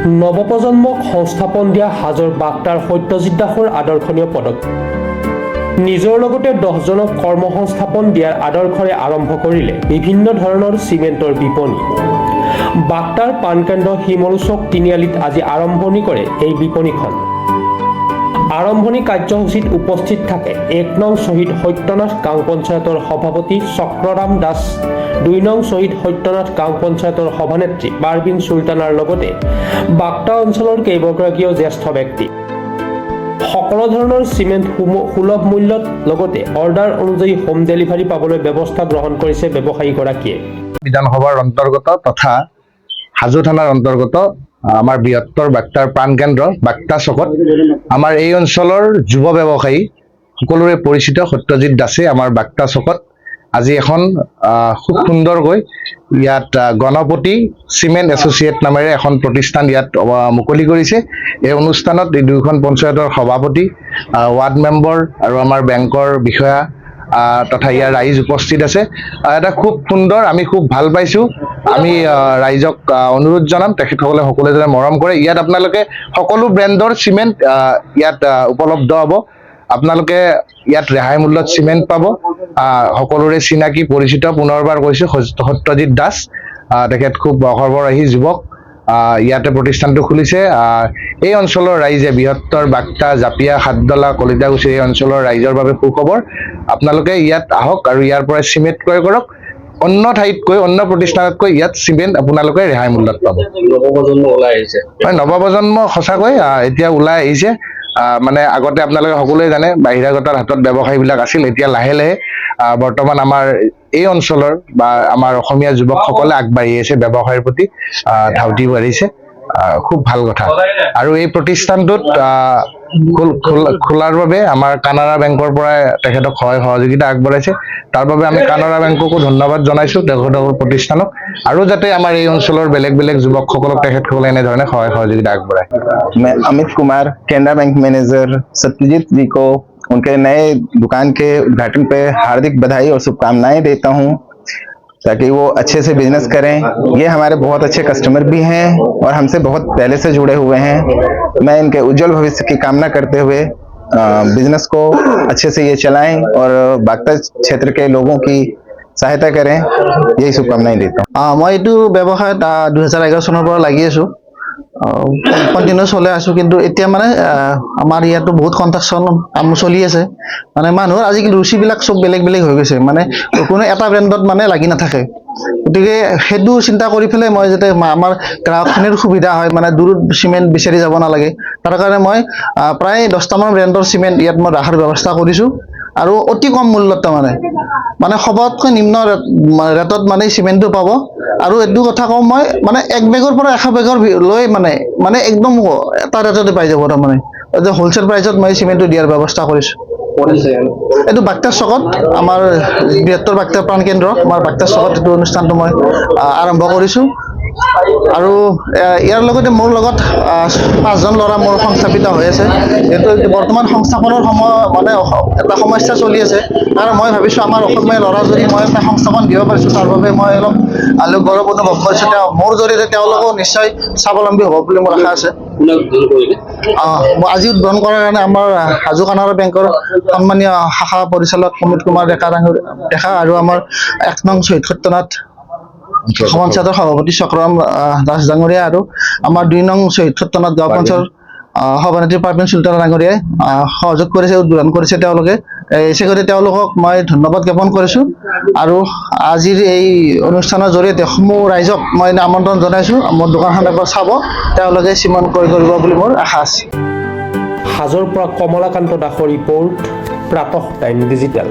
নৱপ্ৰজন্মক সংস্থাপন দিয়া হাজোৰ বাক্তাৰ সত্যজিৎ দাসৰ আদৰ্শনীয় পদক্ষেপ। নিজৰ লগতে 10জনক কৰ্মসংস্থাপন দিয়াৰ আদৰ্শৰে আৰম্ভ কৰিলে বিভিন্ন ধৰণৰ চিমেণ্টৰ বিপণী। বাক্তাৰ পাণকেন্দ্ৰ শিমলুচক তিনিআলিত আজি আৰম্ভণি কৰে এই বিপণীখন। আৰম্ভণি কাৰ্যসূচীত উপস্থিত থাকে 1 নং শ্বহীদ সত্যনাথ গাঁও পঞ্চায়তৰ সভাপতি চক্ৰৰাম দাস, 2 নং শ্বহীদ সত্যনাথ গাঁও পঞ্চায়তৰ সভানেত্ৰী পাৰবিন চুলতানাৰ লগতে বাক্তা অঞ্চলৰ কেইবাগৰাকীও জ্যেষ্ঠ ব্যক্তি। সকলো ধৰণৰ চিমেণ্ট সুলভ মূল্যত লগতে অৰ্ডাৰ অনুযায়ী হোম ডেলিভাৰী পাবলৈ ব্যৱস্থা গ্ৰহণ কৰিছে ব্যৱসায়ীগৰাকীয়ে। বিধানসভাৰ অন্তৰ্গত তথা হাজো থানাৰ অন্তৰ্গত আমাৰ বৃহত্তৰ বাক্তাৰ প্ৰাণকেন্দ্ৰ বাক্তা চকত আমাৰ এই অঞ্চলৰ যুৱ ব্যৱসায়ী সকলোৰে পৰিচিত সত্যজিৎ দাসে আমাৰ বাক্তা চকত আজি এখন খুব সুন্দৰকৈ ইয়াত গণপতি চিমেণ্ট এছ'চিয়েট নামেৰে এখন প্ৰতিষ্ঠান ইয়াত মুকলি কৰিছে। এই অনুষ্ঠানত এই 2খন পঞ্চায়তৰ সভাপতি, ৱাৰ্ড মেম্বৰ আৰু আমাৰ বেংকৰ বিষয়া তথা ইয়াৰ ৰাইজ উপস্থিত আছে। এটা খুব সুন্দৰ, আমি খুব ভাল পাইছোঁ। আমি ৰাইজক অনুৰোধ জনাম তেখেতসকলে সকলোৱে যেনে মৰম কৰে। ইয়াত আপোনালোকে সকলো ব্ৰেণ্ডৰ চিমেণ্ট ইয়াত উপলব্ধ হ'ব। আপোনালোকে ইয়াত ৰেহাই মূল্যত চিমেণ্ট পাব। সকলোৰে চিনাকি পৰিচিত, পুনৰবাৰ কৈছোঁ, সত্যজিৎ দাস। তেখেত খুব সৰ্বৰাহী যুৱক। ইয়াতে প্ৰতিষ্ঠানটো খুলিছে। এই অঞ্চলৰ ৰাইজে বৃহত্তৰ বাক্তা, জাপিয়া, সাতডলা, কলিতাগুছি এই অঞ্চলৰ ৰাইজৰ বাবে সুখবৰ। আপোনালোকে ইয়াত আহক আৰু ইয়াৰ পৰা চিমেণ্ট ক্ৰয় কৰক। অন্য ঠাইতকৈ, অন্য প্ৰতিষ্ঠানতকৈ ইয়াত চিমেণ্ট আপোনালোকে ৰেহাই মূল্যত পাব। নৱপ্ৰজন্ম ওলাই আহিছে। নৱপ্ৰজন্ম সঁচাকৈ এতিয়া ওলাই আহিছে। মানে আগতে আপোনালোকে সকলোৱে জানে বাহিৰাগতৰ হাতত ব্যৱসায়ীবিলাক আছিল। এতিয়া লাহে লাহে বৰ্তমান আমাৰ এই অঞ্চলৰ বা আমাৰ অসমীয়া যুৱকসকলে আগবাঢ়ি আহিছে, ব্যৱসায়ৰ প্ৰতি ধাউতি বাঢ়িছে। খুব ভাল কথা। আৰু এই প্ৰতিষ্ঠানটোত খোলাৰ বাবে আমাৰ কানাড়া বেংকৰ পৰা তেখেতক সহায় সহযোগিতা আগবঢ়াইছে। তাৰ বাবে আমি কানাড়া বেংককো ধন্যবাদ জনাইছোঁ, তেখেতৰ প্ৰতিষ্ঠানক। আৰু যাতে আমাৰ এই অঞ্চলৰ বেলেগ বেলেগ যুৱকসকলক তেখেতসকলে এনেধৰণে সহায় সহযোগিতা আগবঢ়ায়। मैं अमित कुमार, कैनरा बैंक मैनेजर सत्यजीत जी को उनके नए दुकान के उद्घाटन पे हार्दिक बधाई और शुभकामनाएं देता हूं, ताकि वो अच्छे से बिजनेस करें। ये हमारे बहुत अच्छे कस्टमर भी हैं और हमसे बहुत पहले से जुड़े हुए हैं। मैं इनके उज्जवल भविष्य की कामना करते हुए बिजनेस को अच्छे से ये चलाएं और बाक्ता क्षेत्र के लोगों की सहायता करें, यही शुभकामनाएं देता हूँ। मैं ये व्यवसाय 2011 চনৰ পৰা লাগি আছো, কণ্টিনিউ চলাই আছো। কিন্তু এতিয়া মানে আমাৰ ইয়াতো বহুত কনষ্ট্ৰাকশ্যন কাম চলি আছে। মানে মানুহৰ আজিকালি ৰুচিবিলাক চব বেলেগ বেলেগ হৈ গৈছে, মানে কোনো এটা ব্ৰেণ্ডত মানে লাগি নাথাকে। গতিকে সেইটো চিন্তা কৰি পেলাই মই যাতে আমাৰ গ্ৰাহকখিনিৰ সুবিধা হয়, মানে দূৰত চিমেণ্ট বিচাৰি যাব নালাগে, তাৰ কাৰণে মই প্ৰায় 10টামান ব্ৰেণ্ডৰ চিমেণ্ট ইয়াত মই ৰখাৰ ব্যৱস্থা কৰিছোঁ। আৰু অতি কম মূল্যত মানে সবতকৈ নিম্ন ৰেটত মানে চিমেণ্টটো পাব। আৰু এইটো কথা কওঁ, মই মানে 1 বেগৰ পৰা 100 বেগৰ লৈ মানে একদম এটা ৰেটতে পাই যাব। তাৰমানে হোলচেল প্ৰাইচত মই চিমেণ্টটো দিয়াৰ ব্যৱস্থা কৰিছোঁ। এইটো বাক্তা চকত, আমাৰ বৃহত্তৰ বাক্তা প্ৰাণকেন্দ্ৰ আমাৰ বাক্তা চকত এইটো অনুষ্ঠানটো মই আৰম্ভ কৰিছোঁ। আৰু ইয়াৰ লগতে মোৰ লগত 5জন ল'ৰা মোৰ সংস্থাপিত হৈ আছে। যিহেতু বৰ্তমান সংস্থাপনৰ মানে এটা সমস্যা চলি আছে, আৰু মই ভাবিছোঁ আমাৰ অসমীয়া ল'ৰা যদি মই এটা সংস্থাপন দিব পাৰিছোঁ, তাৰ বাবে মই অলপ গৌৰৱ অনুভৱ কৰিছোঁ। মোৰ জৰিয়তে তেওঁলোকো নিশ্চয় স্বাৱলম্বী হ'ব বুলি মোৰ আশা আছে। মই আজি উদ্বোধন কৰাৰ কাৰণে আমাৰ হাজো কানাড়া বেংকৰ সন্মানীয় শাখা পৰিচালক অমিত কুমাৰ ডেকা আৰু আমাৰ 1 নং শ্বহীদ সত্যনাথ পঞ্চায়তৰ সভাপতি চক্ৰৰাম দাস ডাঙৰীয়া আৰু আমাৰ 2 নং শ্বহীদ সত্যনাথ গাঁও পঞ্চায়তৰ সভানেত্ৰী পাৰবিন চুলতানা ডাঙৰীয়াই সহযোগ কৰিছে, উদ্বোধন কৰিছে তেওঁলোকে। সেইগতিকে তেওঁলোকক মই ধন্যবাদ জ্ঞাপন কৰিছোঁ। আৰু আজিৰ এই অনুষ্ঠানৰ জৰিয়তে সমূহ ৰাইজক মই আমন্ত্ৰণ জনাইছোঁ, মোৰ দোকানখন এবাৰ চাব, তেওঁলোকে চিমেণ্ট ক্ৰয় কৰিব বুলি মোৰ আশা আছে। হাজোৰ পৰা কমলাকান্ত দাসৰ ৰিপৰ্ট, প্ৰাতঃ টাইম ডিজিটেল।